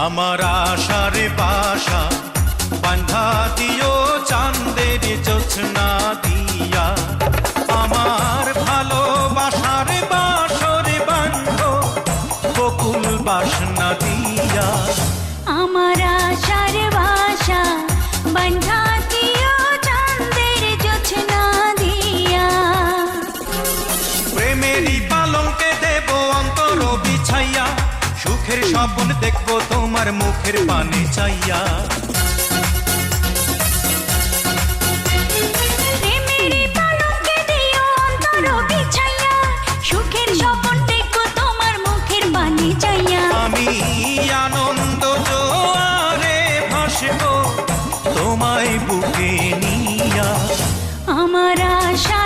আমার আশার বাসা বাঁধা দিও চাঁদের জোছনা দিয়া, আমার ভালোবাসার বাসর বাঁধো বকুল বাসনা দিয়া। আমার আশার বাসা বাঁধা দিও চাঁদের জোছনা দিয়া, প্রেমেরই পালঙ্কে দেব অন্তর বিছাইয়া, সুখের স্বপ্ন দেখবো তোমার মুখের পানে চাইয়া। প্রেমেরই পালঙ্কে দিও অন্তর বিছাইয়া, সুখের স্বপ্ন দেখবো তোমার মুখের পানে চাইয়া। আমি আনন্দ জোয়ারে ভাসবো তোমায় বুকে নিয়া। আমার আশা